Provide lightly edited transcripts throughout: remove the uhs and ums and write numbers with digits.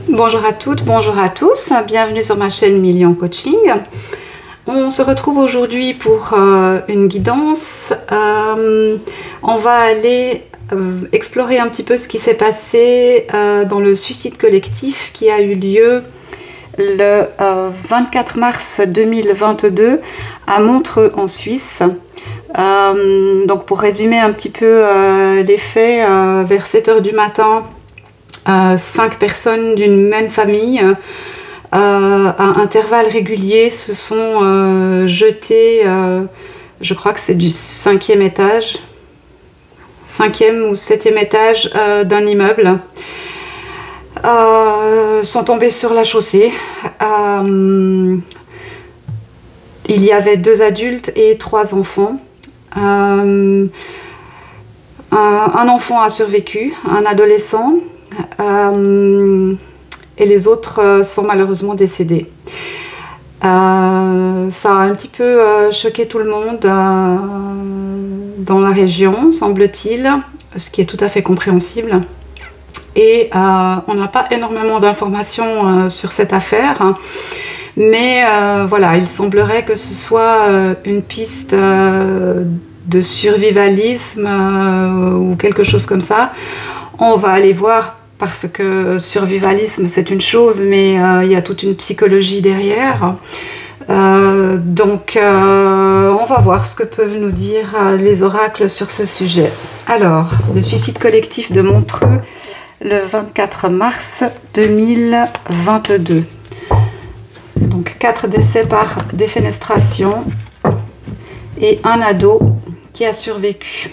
Bonjour à toutes, bonjour à tous, bienvenue sur ma chaîne Million Coaching. On se retrouve aujourd'hui pour une guidance. On va aller explorer un petit peu ce qui s'est passé dans le suicide collectif qui a eu lieu le 24 mars 2022 à Montreux en Suisse. Donc pour résumer un petit peu les faits, vers 7 h du matin, 5 personnes d'une même famille à intervalles réguliers se sont jetées, je crois que c'est du 5e étage, 5e ou 7e étage d'un immeuble, sont tombées sur la chaussée. Il y avait 2 adultes et 3 enfants. Un enfant a survécu, un adolescent, et les autres sont malheureusement décédés. Ça a un petit peu choqué tout le monde dans la région, semble-t-il, ce qui est tout à fait compréhensible. Et on n'a pas énormément d'informations sur cette affaire, mais voilà, il semblerait que ce soit une piste de survivalisme ou quelque chose comme ça. On va aller voir, parce que survivalisme c'est une chose, mais il y a toute une psychologie derrière. Donc on va voir ce que peuvent nous dire les oracles sur ce sujet. Alors, le suicide collectif de Montreux le 24 mars 2022. Donc 4 décès par défenestration et un ado qui a survécu.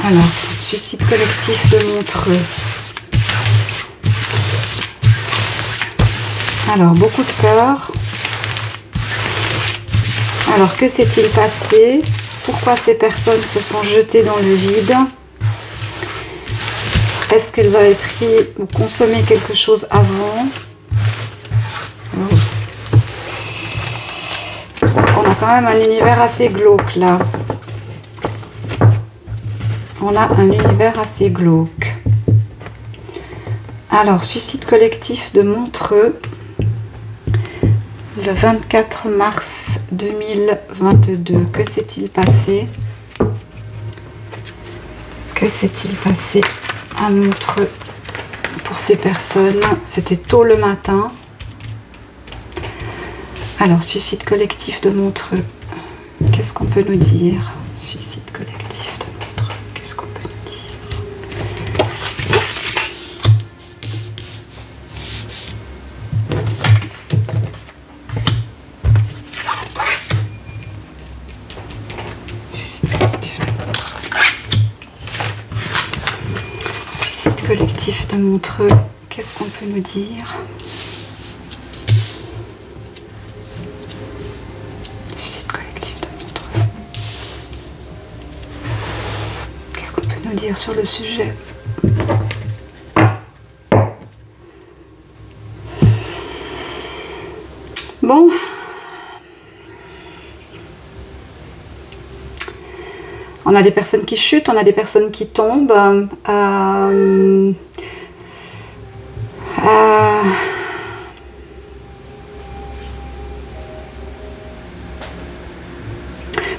Alors, suicide collectif de Montreux. Alors, beaucoup de peur. Alors, que s'est-il passé? Pourquoi ces personnes se sont jetées dans le vide? Est-ce qu'elles avaient pris ou consommé quelque chose avant? On a quand même un univers assez glauque là. On a un univers assez glauque. Alors, suicide collectif de Montreux, le 24 mars 2022. Que s'est-il passé? Que s'est-il passé à Montreux pour ces personnes? C'était tôt le matin. Alors, suicide collectif de Montreux. Qu'est-ce qu'on peut nous dire? Suicide collectif de Montreux. Qu'est-ce qu'on peut nous dire? Suicide collectif de Montreux. Suicide collectif de Montreux. Qu'est-ce qu'on peut nous dire? Suicide collectif de Montreux. Qu'est-ce qu'on peut nous dire sur le sujet? Bon. On a des personnes qui chutent, on a des personnes qui tombent.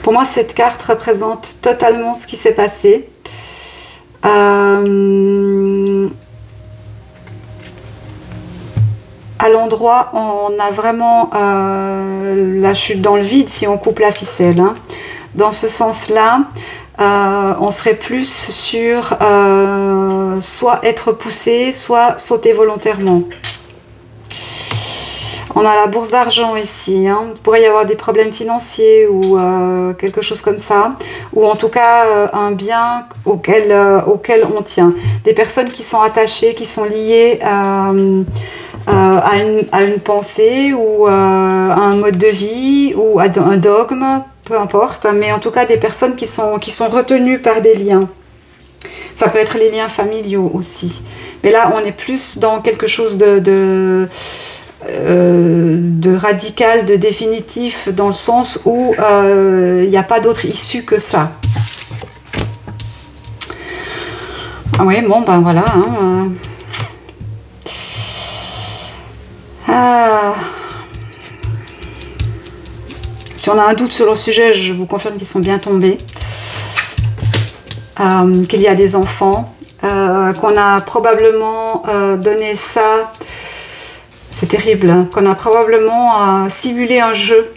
Pour moi, cette carte représente totalement ce qui s'est passé. À l'endroit, on a vraiment la chute dans le vide si on coupe la ficelle, hein. Dans ce sens-là, on serait plus sur soit être poussé, soit sauter volontairement. On a la bourse d'argent ici, hein. Il pourrait y avoir des problèmes financiers ou quelque chose comme ça, ou en tout cas un bien auquel on tient. Des personnes qui sont attachées, qui sont liées à une pensée ou à un mode de vie ou à un dogme, peu importe, mais en tout cas des personnes qui sont retenues par des liens. Ça peut être les liens familiaux aussi. Mais là, on est plus dans quelque chose de radical, de définitif, dans le sens où il n'y a pas d'autre issue que ça. Ah oui, bon, ben voilà. Hein, Si on a un doute sur le sujet, je vous confirme qu'ils sont bien tombés. Qu'il y a des enfants, qu'on a probablement donné ça, c'est terrible, hein, qu'on a probablement simulé un jeu.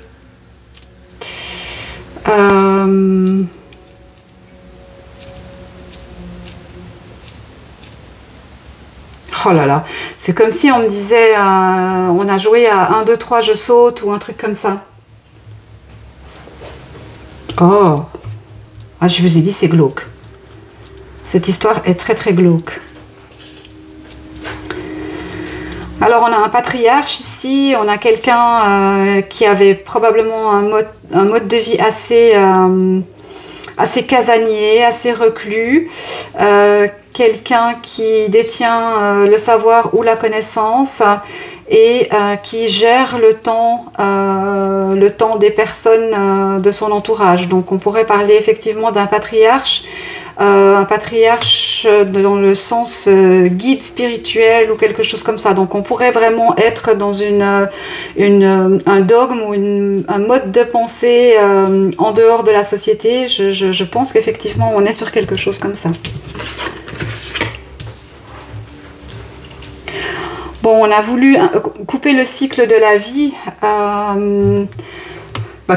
Oh là là, c'est comme si on me disait, on a joué à 1, 2, 3, je saute, ou un truc comme ça. Oh, ah, je vous ai dit, c'est glauque. Cette histoire est très très glauque. Alors on a un patriarche ici, on a quelqu'un qui avait probablement un mode de vie assez casanier, assez reclus, quelqu'un qui détient le savoir ou la connaissance et qui gère le temps des personnes de son entourage. Donc on pourrait parler effectivement d'un patriarche, un patriarche dans le sens guide spirituel ou quelque chose comme ça. Donc on pourrait vraiment être dans un dogme ou un mode de pensée en dehors de la société. Je pense qu'effectivement on est sur quelque chose comme ça. Bon, on a voulu couper le cycle de la vie.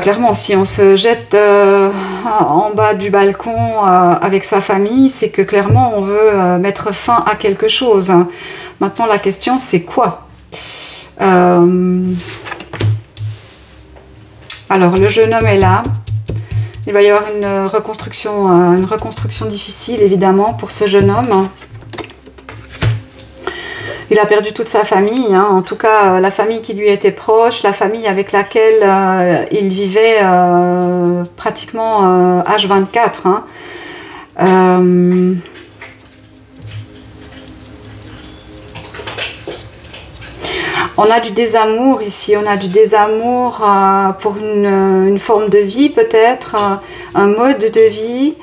Clairement, si on se jette en bas du balcon avec sa famille, c'est que clairement on veut mettre fin à quelque chose. Maintenant, la question, c'est quoi? Alors, le jeune homme est là. Il va y avoir une reconstruction difficile, évidemment, pour ce jeune homme. Il a perdu toute sa famille, hein. En tout cas la famille qui lui était proche, la famille avec laquelle il vivait pratiquement H24. Hein. On a du désamour ici, on a du désamour pour une forme de vie peut-être, un mode de vie.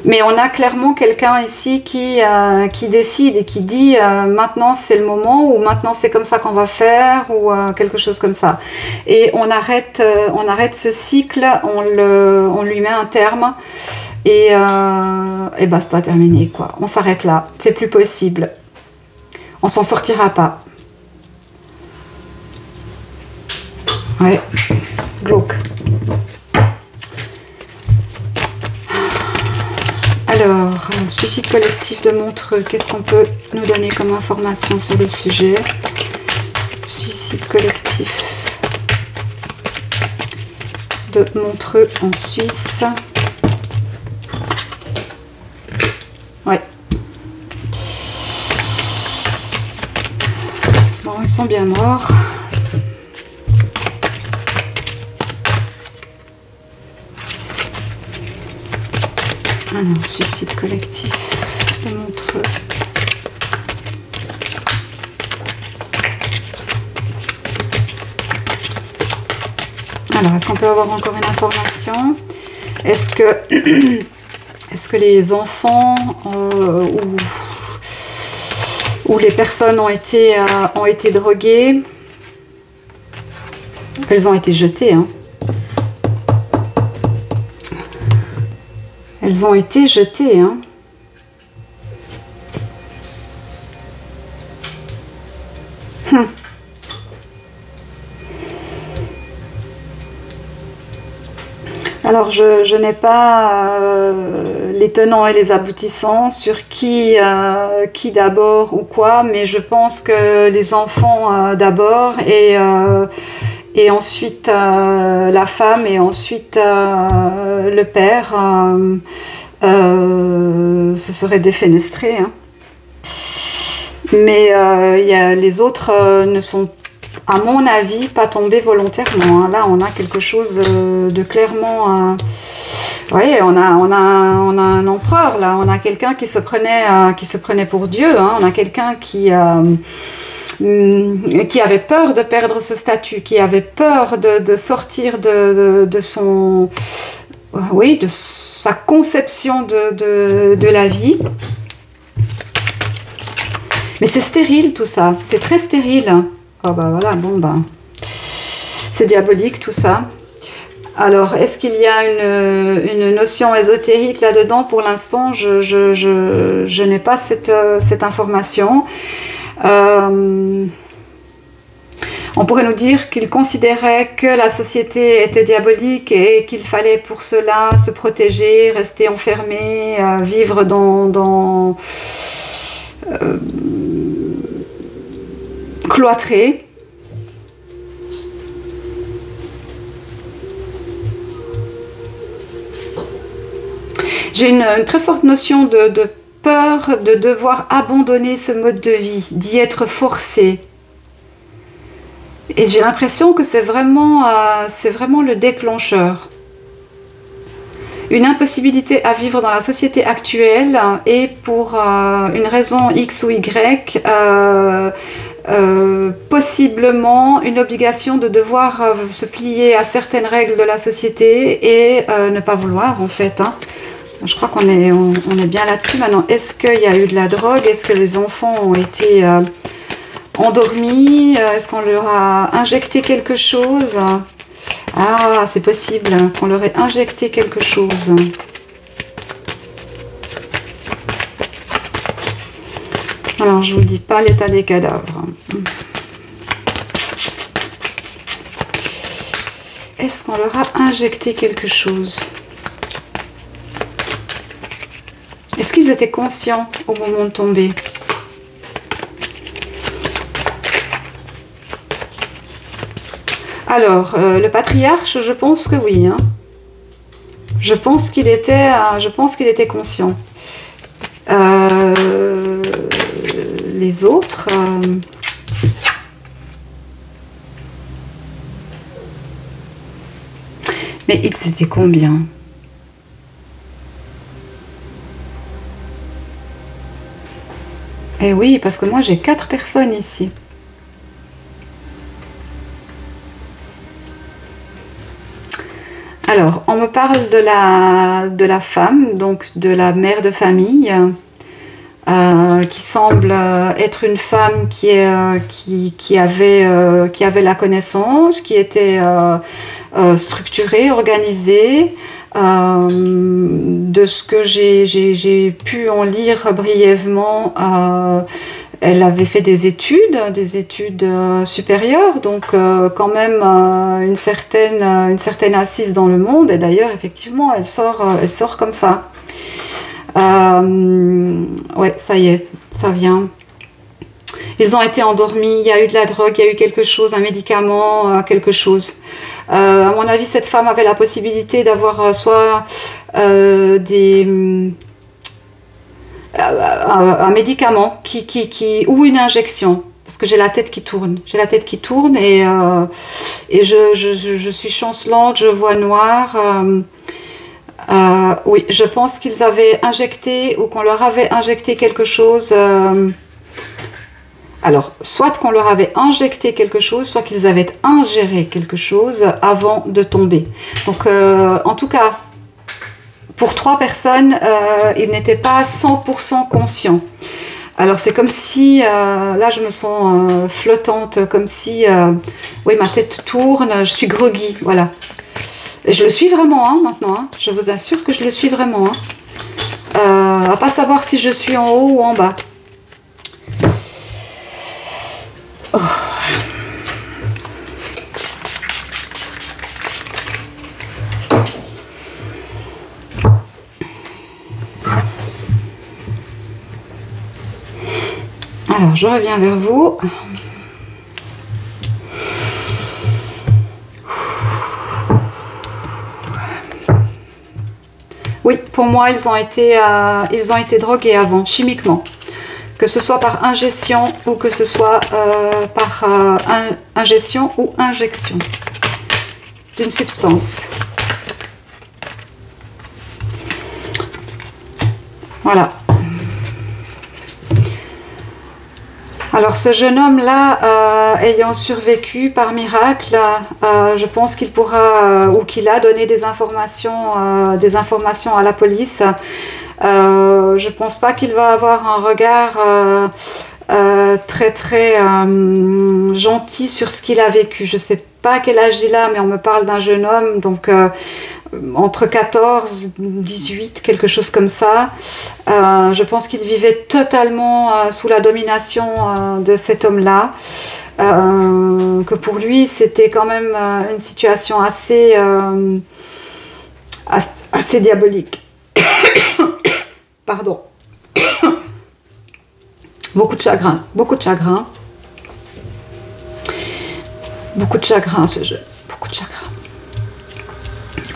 Mais on a clairement quelqu'un ici qui décide et qui dit maintenant c'est le moment, ou maintenant c'est comme ça qu'on va faire, ou quelque chose comme ça. Et on arrête ce cycle, on lui met un terme et basta, terminé quoi. On s'arrête là, c'est plus possible. On s'en sortira pas. Ouais, glauque. Alors, suicide collectif de Montreux, qu'est-ce qu'on peut nous donner comme information sur le sujet? Suicide collectif de Montreux en Suisse. Ouais. Bon, ils sont bien morts. Alors, suicide collectif de Montreux. Alors, est-ce qu'on peut avoir encore une information? Est-ce que les enfants ou les personnes ont été droguées? Elles ont été jetées, hein. Elles ont été jetées, hein. Alors, je n'ai pas les tenants et les aboutissants sur qui d'abord ou quoi, mais je pense que les enfants d'abord et ensuite la femme et ensuite le père se serait défenestré. Hein. Mais les autres ne sont, à mon avis, pas tombés volontairement. Hein. Là, on a quelque chose de clairement... Vous voyez, on a un empereur, là. On a quelqu'un qui se prenait pour Dieu. Hein. On a quelqu'un qui avait peur de perdre ce statut, qui avait peur de sortir de son... Oui, de sa conception de la vie. Mais c'est stérile tout ça, c'est très stérile. Oh bah voilà, bon bah, c'est diabolique tout ça. Alors, est-ce qu'il y a une notion ésotérique là-dedans? Pour l'instant, je n'ai pas cette information. On pourrait nous dire qu'il considérait que la société était diabolique et qu'il fallait pour cela se protéger, rester enfermé, vivre cloîtré. J'ai une très forte notion de peur de devoir abandonner ce mode de vie, d'y être forcé. Et j'ai l'impression que c'est vraiment le déclencheur. Une impossibilité à vivre dans la société actuelle et pour une raison X ou Y, possiblement une obligation de devoir se plier à certaines règles de la société et ne pas vouloir en fait. Hein. Je crois qu'on est bien là-dessus maintenant. Est-ce qu'il y a eu de la drogue? Est-ce que les enfants ont été endormis? Est-ce qu'on leur a injecté quelque chose? Ah, c'est possible qu'on leur ait injecté quelque chose. Alors, je ne vous dis pas l'état des cadavres. Est-ce qu'on leur a injecté quelque chose? Est-ce qu'ils étaient conscients au moment de tomber? Alors, le patriarche, je pense que oui. Hein. Je pense qu'il était conscient. Les autres... Mais ils étaient combien? Eh oui, parce que moi j'ai 4 personnes ici. Alors, on me parle de la femme, donc de la mère de famille, qui semble être une femme qui avait la connaissance, qui était structurée, organisée. De ce que j'ai pu en lire brièvement, elle avait fait des études supérieures, donc quand même une certaine assise dans le monde, et d'ailleurs effectivement elle sort comme ça. Ouais, ça y est, ça vient. Ils ont été endormis, il y a eu de la drogue, il y a eu quelque chose, un médicament, quelque chose. À mon avis, cette femme avait la possibilité d'avoir soit un médicament ou une injection. Parce que j'ai la tête qui tourne. J'ai la tête qui tourne et je suis chancelante, je vois noir. Oui, je pense qu'ils avaient injecté ou qu'on leur avait injecté quelque chose. Alors, soit qu'on leur avait injecté quelque chose, soit qu'ils avaient ingéré quelque chose avant de tomber. Donc, en tout cas, pour 3 personnes, ils n'étaient pas 100% conscients. Alors, c'est comme si, là, je me sens flottante, comme si, oui, ma tête tourne, je suis groggy, voilà. Et je le suis vraiment, hein, maintenant, hein. Je vous assure que je le suis vraiment. Hein. À pas savoir si je suis en haut ou en bas. Oh. Alors, je reviens vers vous. Oui, pour moi, ils ont été drogués avant, chimiquement. Que ce soit par ingestion ou que ce soit par ingestion ou injection d'une substance. Voilà. Alors ce jeune homme-là, ayant survécu par miracle, je pense qu'il pourra, ou qu'il a donné des informations à la police. Je pense pas qu'il va avoir un regard très très gentil sur ce qu'il a vécu. Je sais pas quel âge il a, mais on me parle d'un jeune homme, donc entre 14, 18, quelque chose comme ça. Je pense qu'il vivait totalement sous la domination de cet homme-là. Que pour lui, c'était quand même une situation assez diabolique. Pardon. Beaucoup de chagrin, beaucoup de chagrin. Beaucoup de chagrin, ce jeu. Beaucoup de chagrin.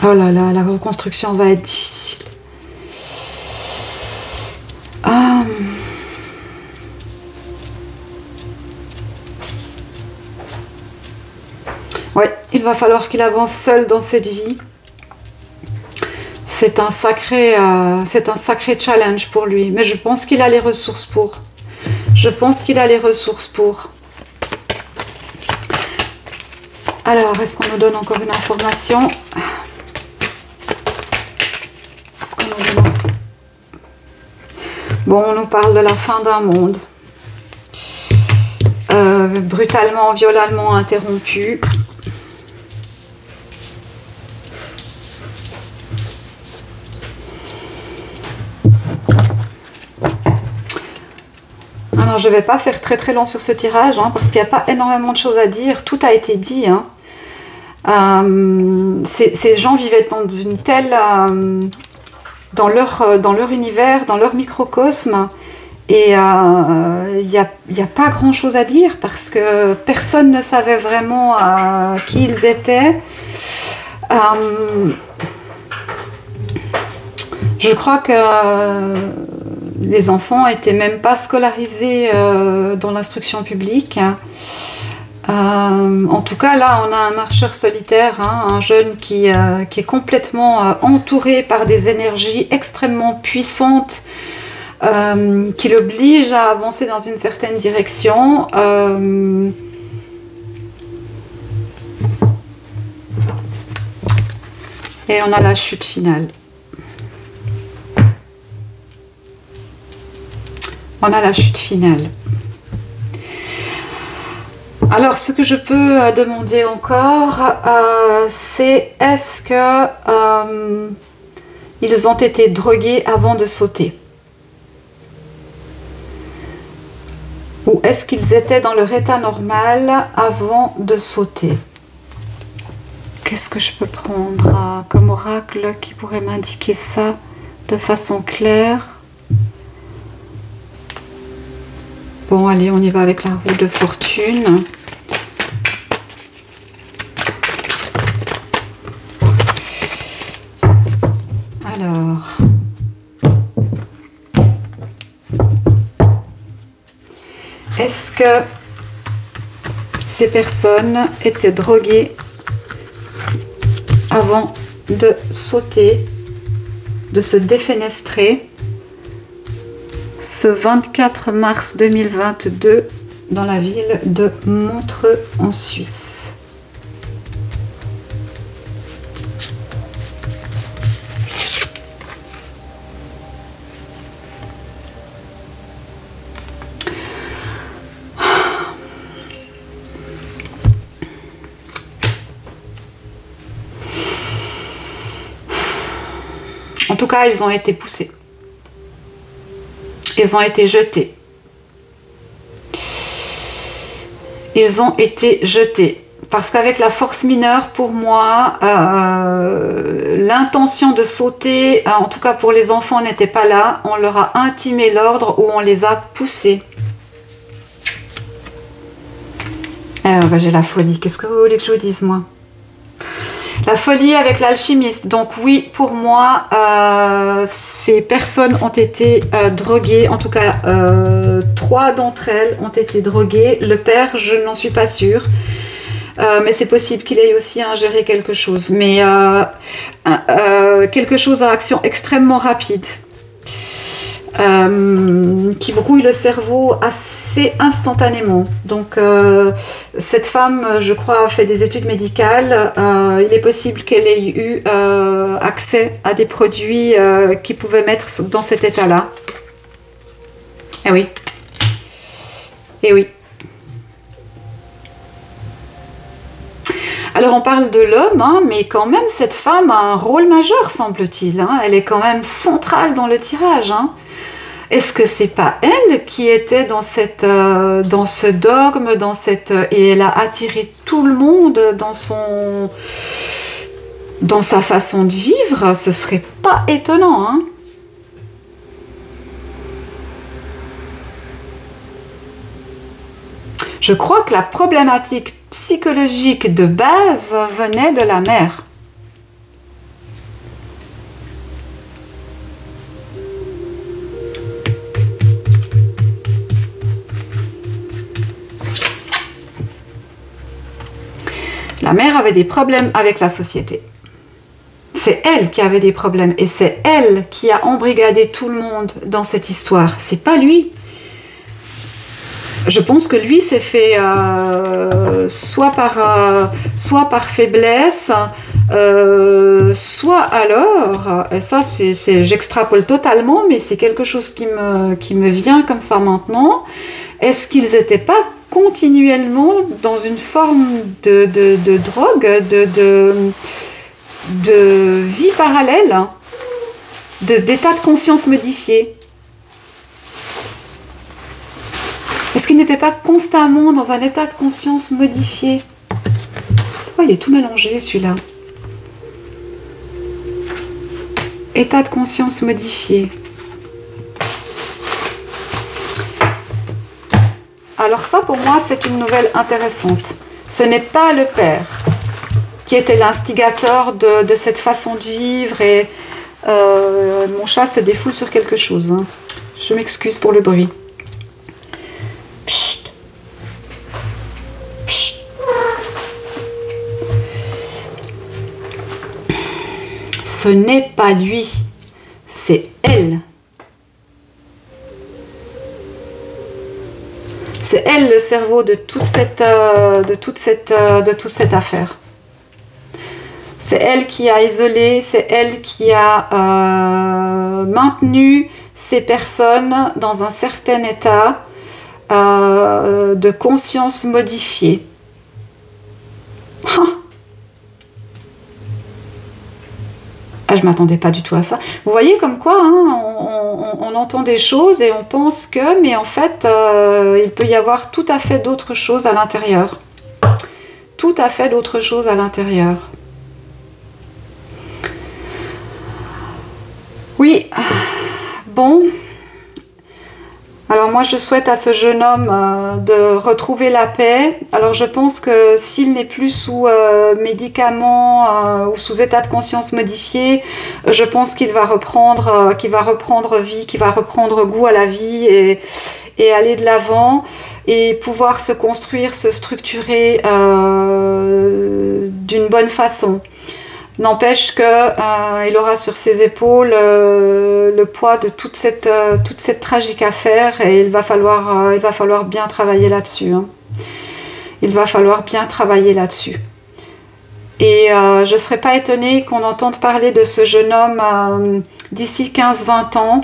Oh là là, la reconstruction va être difficile. Ouais, il va falloir qu'il avance seul dans cette vie. C'est un sacré challenge pour lui. Mais je pense qu'il a les ressources pour. Je pense qu'il a les ressources pour. Alors, est-ce qu'on nous donne encore une information? Est-ce qu'on nous donne... Bon, on nous parle de la fin d'un monde. Brutalement, violemment interrompu. Alors, je ne vais pas faire très très long sur ce tirage, hein, parce qu'il n'y a pas énormément de choses à dire. Tout a été dit. Hein. Ces gens vivaient dans une telle... dans leur univers, dans leur microcosme. Et il n'y a pas grand chose à dire, parce que personne ne savait vraiment qui ils étaient. Je crois que les enfants n'étaient même pas scolarisés dans l'instruction publique. En tout cas, là, on a un marcheur solitaire, hein, un jeune qui est complètement entouré par des énergies extrêmement puissantes qui l'obligent à avancer dans une certaine direction. Et on a la chute finale. On a la chute finale. Alors, ce que je peux demander encore, c'est est-ce que ils ont été drogués avant de sauter? Ou est-ce qu'ils étaient dans leur état normal avant de sauter? Qu'est-ce que je peux prendre comme oracle qui pourrait m'indiquer ça de façon claire? Bon, allez, on y va avec la roue de fortune. Alors, est-ce que ces personnes étaient droguées avant de sauter, de se défenestrer ce 24 mars 2022 dans la ville de Montreux en Suisse? En tout cas, ils ont été poussés. Ils ont été jetés. Ils ont été jetés. Parce qu'avec la force mineure, pour moi, l'intention de sauter, en tout cas pour les enfants, n'était pas là. On leur a intimé l'ordre ou on les a poussés. Alors, bah, j'ai la folie. Qu'est-ce que vous voulez que je vous dise, moi? La folie avec l'alchimiste. Donc oui, pour moi, ces personnes ont été droguées. En tout cas, 3 d'entre elles ont été droguées. Le père, je n'en suis pas sûre. Mais c'est possible qu'il ait aussi ingéré quelque chose. Mais quelque chose à action extrêmement rapide. Qui brouille le cerveau assez instantanément. Donc cette femme, je crois, a fait des études médicales. Il est possible qu'elle ait eu accès à des produits qui pouvaient mettre dans cet état-là. Eh oui. Et oui. Alors on parle de l'homme, hein, mais quand même cette femme a un rôle majeur, semble-t-il. Hein. Elle est quand même centrale dans le tirage. Hein. Est-ce que c'est pas elle qui était dans ce dogme, et elle a attiré tout le monde dans sa façon de vivre? Ce serait pas étonnant, hein. Je crois que la problématique psychologique de base venait de la mère. La mère avait des problèmes avec la société. C'est elle qui avait des problèmes et c'est elle qui a embrigadé tout le monde dans cette histoire. C'est pas lui. Je pense que lui s'est fait soit par faiblesse, soit alors, et ça j'extrapole totalement, mais c'est quelque chose qui me vient comme ça maintenant, est-ce qu'ils n'étaient pas continuellement dans une forme de drogue, de vie parallèle, d'état de conscience modifié? Est-ce qu'il n'était pas constamment dans un état de conscience modifié? Oh, il est tout mélangé celui-là. État de conscience modifié. Alors ça, pour moi, c'est une nouvelle intéressante. Ce n'est pas le père qui était l'instigateur de cette façon de vivre. Et mon chat se défoule sur quelque chose. Hein. Je m'excuse pour le bruit. Psst. Psst. Ce n'est pas lui, c'est elle. C'est elle le cerveau de toute cette affaire. C'est elle qui a isolé, c'est elle qui a maintenu ces personnes dans un certain état de conscience modifiée. Ah, je ne m'attendais pas du tout à ça. Vous voyez comme quoi, hein, on entend des choses et on pense que, mais en fait, il peut y avoir tout à fait d'autres choses à l'intérieur. Tout à fait d'autres choses à l'intérieur. Oui, bon. Alors moi, je souhaite à ce jeune homme de retrouver la paix. Alors je pense que s'il n'est plus sous médicaments ou sous état de conscience modifié, je pense qu'il va reprendre vie, qu'il va reprendre goût à la vie et aller de l'avant et pouvoir se construire, se structurer d'une bonne façon. N'empêche qu'il aura sur ses épaules le poids de toute cette tragique affaire et il va falloir bien travailler là-dessus. Hein. Il va falloir bien travailler là-dessus. Et je ne serais pas étonnée qu'on entende parler de ce jeune homme d'ici 15-20 ans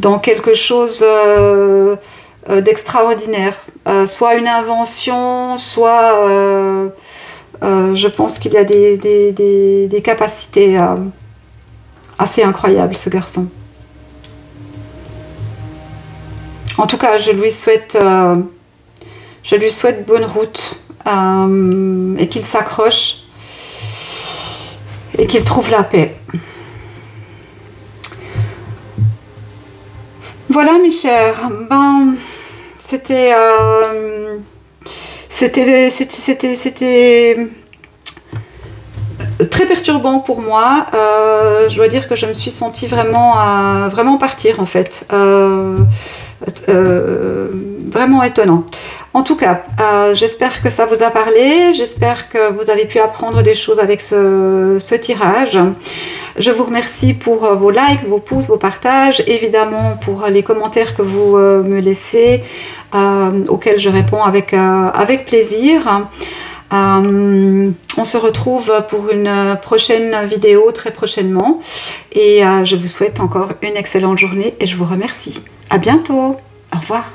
dans quelque chose d'extraordinaire. Soit une invention, soit je pense qu'il y a des capacités assez incroyables, ce garçon. En tout cas, je lui souhaite bonne route et qu'il s'accroche et qu'il trouve la paix. Voilà mes chers, ben c'était très perturbant pour moi. Je dois dire que je me suis sentie vraiment partir en fait. Vraiment étonnant. En tout cas, j'espère que ça vous a parlé. J'espère que vous avez pu apprendre des choses avec ce tirage. Je vous remercie pour vos likes, vos pouces, vos partages, évidemment pour les commentaires que vous me laissez, auxquels je réponds avec plaisir. On se retrouve pour une prochaine vidéo très prochainement et je vous souhaite encore une excellente journée et je vous remercie. À bientôt. Au revoir.